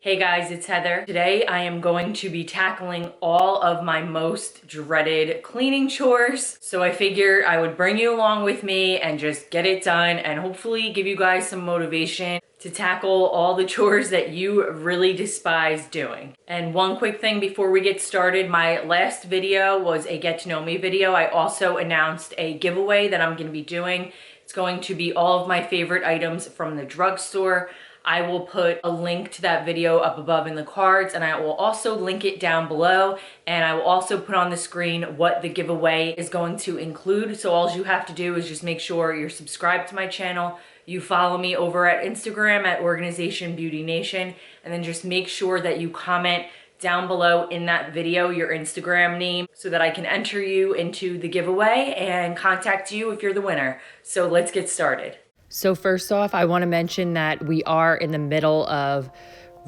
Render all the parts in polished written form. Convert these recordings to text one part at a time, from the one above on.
Hey guys, it's Heather. Today I am going to be tackling all of my most dreaded cleaning chores. So I figured I would bring you along with me and just get it done and hopefully give you guys some motivation to tackle all the chores that you really despise doing. And one quick thing before we get started, my last video was a get to know me video. I also announced a giveaway that I'm going to be doing. It's going to be all of my favorite items from the drugstore. I will put a link to that video up above in the cards, and I will also link it down below, and I will also put on the screen what the giveaway is going to include. So all you have to do is just make sure you're subscribed to my channel, you follow me over at Instagram at OrganizationBeautyNation, and then just make sure that you comment down below in that video your Instagram name so that I can enter you into the giveaway and contact you if you're the winner. So let's get started. So first off, I want to mention that we are in the middle of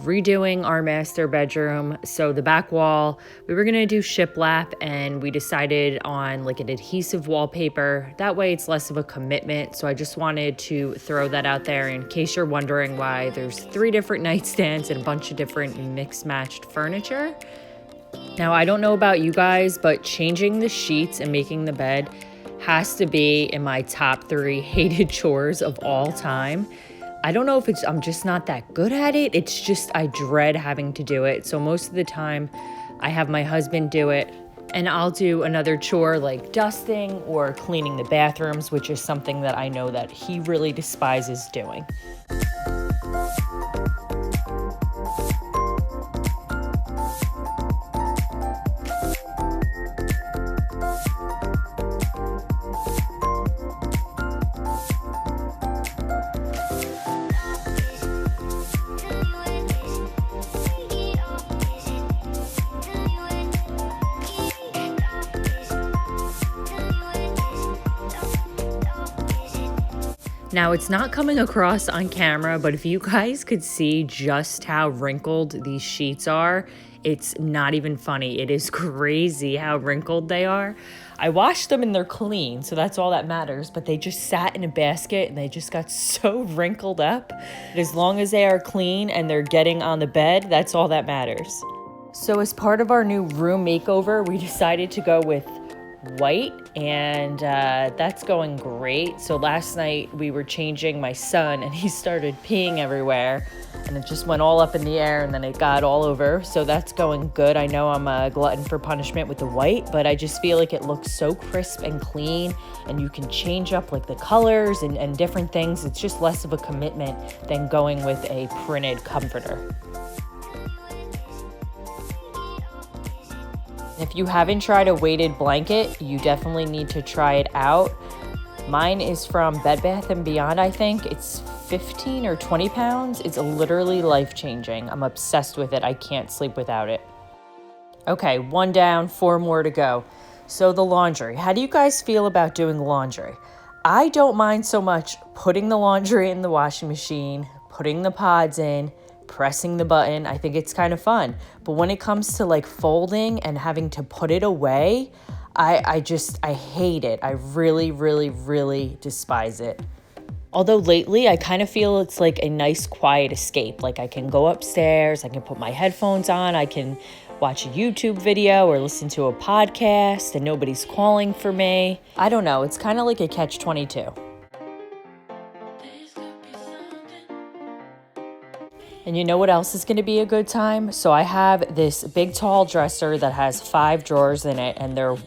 redoing our master bedroom. So the back wall, we were going to do shiplap, and we decided on like an adhesive wallpaper. That way it's less of a commitment. So I just wanted to throw that out there in case you're wondering why there's 3 different nightstands and a bunch of different mixed matched furniture. Now, I don't know about you guys, but changing the sheets and making the bed has to be in my top 3 hated chores of all time. I don't know if I'm just not that good at it. It's just I dread having to do it. So most of the time I have my husband do it, and I'll do another chore like dusting or cleaning the bathrooms, which is something that I know that he really despises doing. Now, it's not coming across on camera, but if you guys could see just how wrinkled these sheets are, it's not even funny. It is crazy how wrinkled they are. I washed them and they're clean, so that's all that matters, but they just sat in a basket and they just got so wrinkled up. As long as they are clean and they're getting on the bed, that's all that matters. So as part of our new room makeover, we decided to go with white, and that's going great. So last night we were changing my son and he started peeing everywhere, and it just went all up in the air and then it got all over. So that's going good. I know I'm a glutton for punishment with the white, but I just feel like it looks so crisp and clean, and you can change up like the colors and different things. It's just less of a commitment than going with a printed comforter. If you haven't tried a weighted blanket, you definitely need to try it out. Mine is from Bed Bath & Beyond, I think. It's 15 or 20 pounds. It's literally life-changing. I'm obsessed with it. I can't sleep without it. Okay, 1 down, 4 more to go. So the laundry. How do you guys feel about doing laundry? I don't mind so much putting the laundry in the washing machine, putting the pods in, pressing the button. I think it's kind of fun. But when it comes to like folding and having to put it away, I hate it. I really, really, really despise it. Although lately I kind of feel it's like a nice quiet escape. Like I can go upstairs, I can put my headphones on, I can watch a YouTube video or listen to a podcast and nobody's calling for me. I don't know. It's kind of like a catch-22. And you know what else is going to be a good time? So I have this big tall dresser that has 5 drawers in it, and they're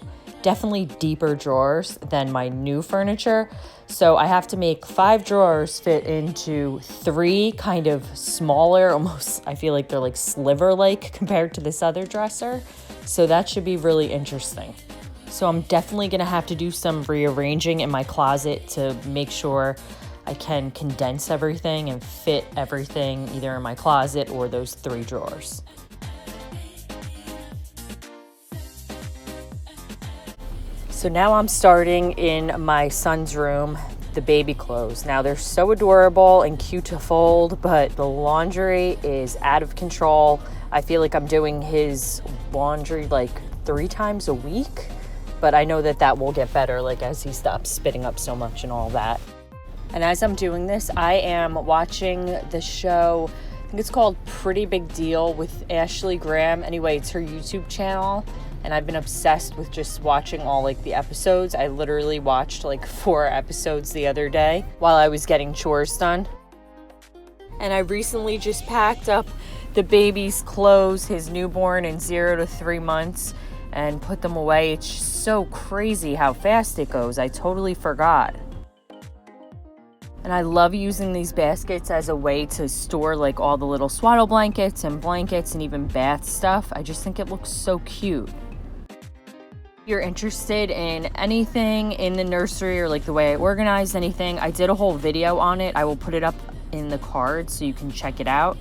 definitely deeper drawers than my new furniture. So I have to make 5 drawers fit into 3 kind of smaller, almost I feel like they're like sliver-like compared to this other dresser. So that should be really interesting. So I'm definitely going to have to do some rearranging in my closet to make sure I can condense everything and fit everything either in my closet or those 3 drawers. So now I'm starting in my son's room, the baby clothes. Now they're so adorable and cute to fold, but the laundry is out of control. I feel like I'm doing his laundry like 3 times a week, but I know that that will get better like as he stops spitting up so much and all that. And as I'm doing this, I am watching the show think it's called Pretty Big Deal with Ashley Graham. Anyway, it's her YouTube channel, and I've been obsessed with just watching all like the episodes. I literally watched like 4 episodes the other day while I was getting chores done. And I recently just packed up the baby's clothes, his newborn in 0 to 3 months, and put them away. It's just so crazy how fast it goes. I totally forgot. And I love using these baskets as a way to store like all the little swaddle blankets and even bath stuff. I just think it looks so cute. If you're interested in anything in the nursery or like the way I organize anything, I did a whole video on it. I will put it up in the card so you can check it out.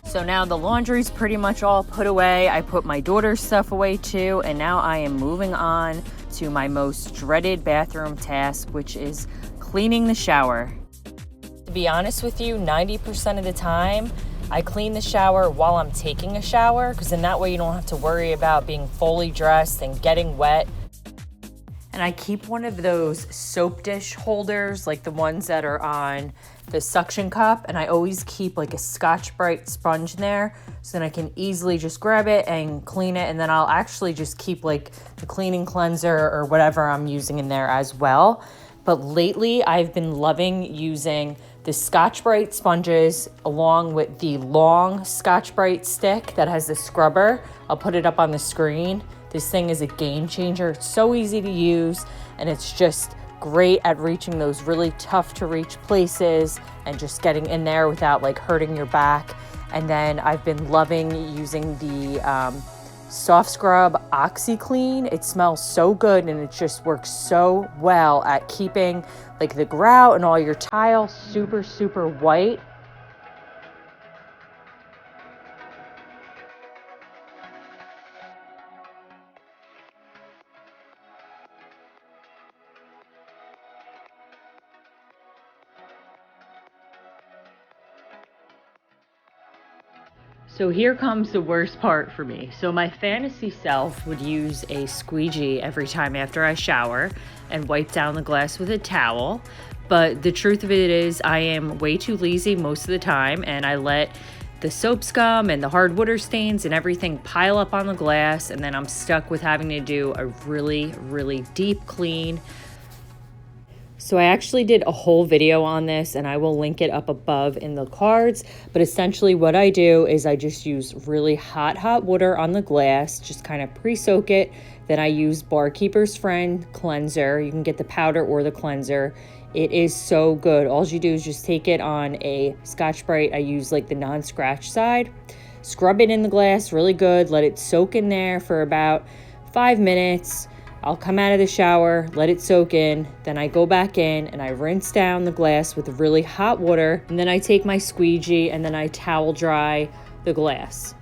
So now the laundry's pretty much all put away. I put my daughter's stuff away too, and now I am moving on to my most dreaded bathroom task, which is cleaning the shower. To be honest with you, 90% of the time, I clean the shower while I'm taking a shower, because in that way you don't have to worry about being fully dressed and getting wet. And I keep one of those soap dish holders, like the ones that are on the suction cup, and I always keep like a Scotch-Brite sponge in there so then I can easily just grab it and clean it, and then I'll actually just keep like the cleaning cleanser or whatever I'm using in there as well. But lately I've been loving using the Scotch-Brite sponges along with the long Scotch-Brite stick that has the scrubber. I'll put it up on the screen. This thing is a game changer. It's so easy to use, and it's just great at reaching those really tough to reach places and just getting in there without like hurting your back. And then I've been loving using the Soft Scrub OxyClean. It smells so good, and it just works so well at keeping like the grout and all your tile super, super white. So here comes the worst part for me. So my fantasy self would use a squeegee every time after I shower and wipe down the glass with a towel. But the truth of it is I am way too lazy most of the time, and I let the soap scum and the hard water stains and everything pile up on the glass, and then I'm stuck with having to do a really, really deep clean. So I actually did a whole video on this, and I will link it up above in the cards. But essentially what I do is I just use really hot water on the glass, just kind of pre-soak it. Then I use Barkeeper's Friend cleanser. You can get the powder or the cleanser. It is so good. All you do is just take it on a Scotch-Brite. I use like the non-scratch side. Scrub it in the glass really good. Let it soak in there for about 5 minutes. I'll come out of the shower, let it soak in, then I go back in and I rinse down the glass with really hot water, and then I take my squeegee and then I towel dry the glass.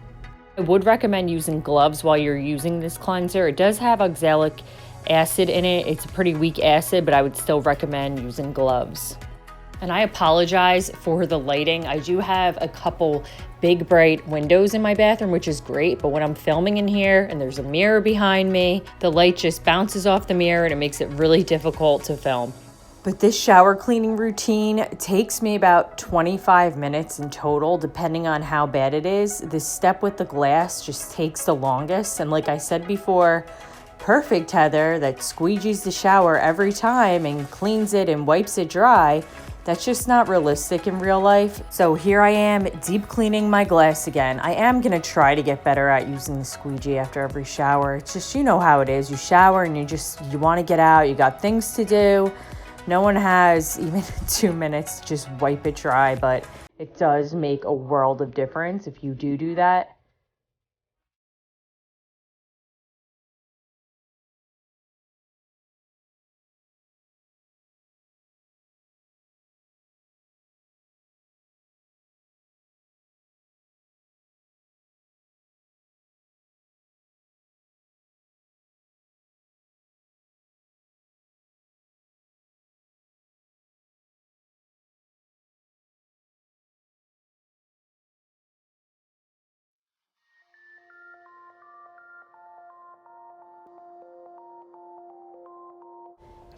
I would recommend using gloves while you're using this cleanser. It does have oxalic acid in it. It's a pretty weak acid, but I would still recommend using gloves. And I apologize for the lighting. I do have a couple big bright windows in my bathroom, which is great, but when I'm filming in here and there's a mirror behind me, the light just bounces off the mirror and it makes it really difficult to film. But this shower cleaning routine takes me about 25 minutes in total, depending on how bad it is. This step with the glass just takes the longest, and like I said before, perfect Heather that squeegees the shower every time and cleans it and wipes it dry. That's just not realistic in real life. So here I am deep cleaning my glass again. I am gonna try to get better at using the squeegee after every shower. It's just, you know how it is. You shower and you wanna get out, you got things to do. No one has even 2 minutes to just wipe it dry, but it does make a world of difference if you do that.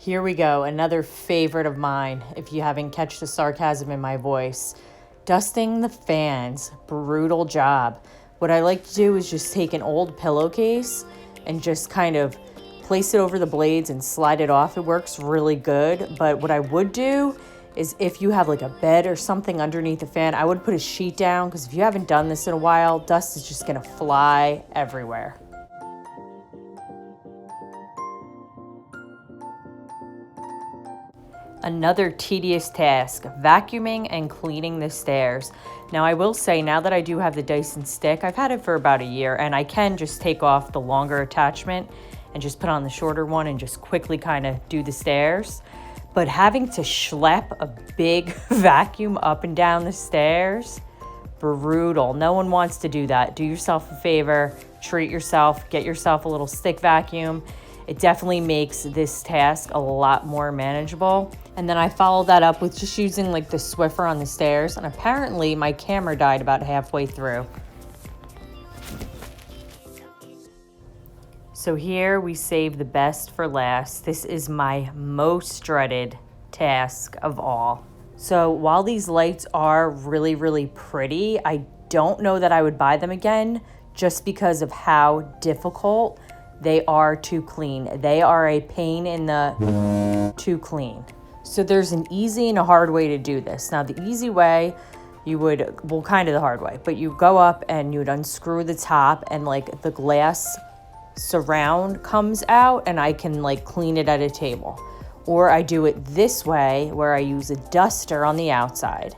Here we go, another favorite of mine, if you haven't catch the sarcasm in my voice. Dusting the fans, brutal job. What I like to do is just take an old pillowcase and just kind of place it over the blades and slide it off. It works really good, but what I would do is if you have like a bed or something underneath the fan, I would put a sheet down, because if you haven't done this in a while, dust is just gonna fly everywhere. Another tedious task, vacuuming and cleaning the stairs. Now I will say, now that I do have the Dyson stick, I've had it for about a year, and I can just take off the longer attachment and just put on the shorter one and just quickly kind of do the stairs. But having to schlep a big vacuum up and down the stairs, brutal. No one wants to do that. Do yourself a favor, treat yourself, get yourself a little stick vacuum. It definitely makes this task a lot more manageable. And then I followed that up with just using like the Swiffer on the stairs, and apparently my camera died about halfway through. So here we save the best for last. This is my most dreaded task of all. So while these lights are really, really pretty, I don't know that I would buy them again, just because of how difficult they are to clean. They are a pain in the to clean. So there's an easy and a hard way to do this. Now the easy way, you would, well, kind of the hard way, but you go up and you would unscrew the top, and like the glass surround comes out, and I can like clean it at a table. Or I do it this way, where I use a duster on the outside,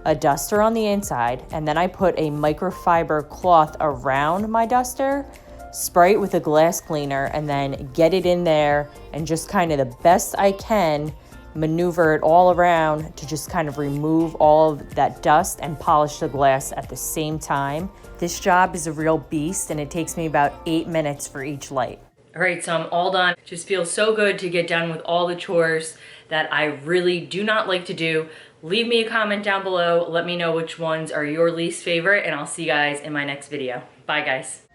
a duster on the inside, and then I put a microfiber cloth around my duster, spray it with a glass cleaner, and then get it in there and just kind of the best I can maneuver it all around to just kind of remove all of that dust and polish the glass at the same time. This job is a real beast, and it takes me about 8 minutes for each light. All right, so I'm all done. Just feels so good to get done with all the chores that I really do not like to do. Leave me a comment down below. Let me know which ones are your least favorite, and I'll see you guys in my next video. Bye, guys.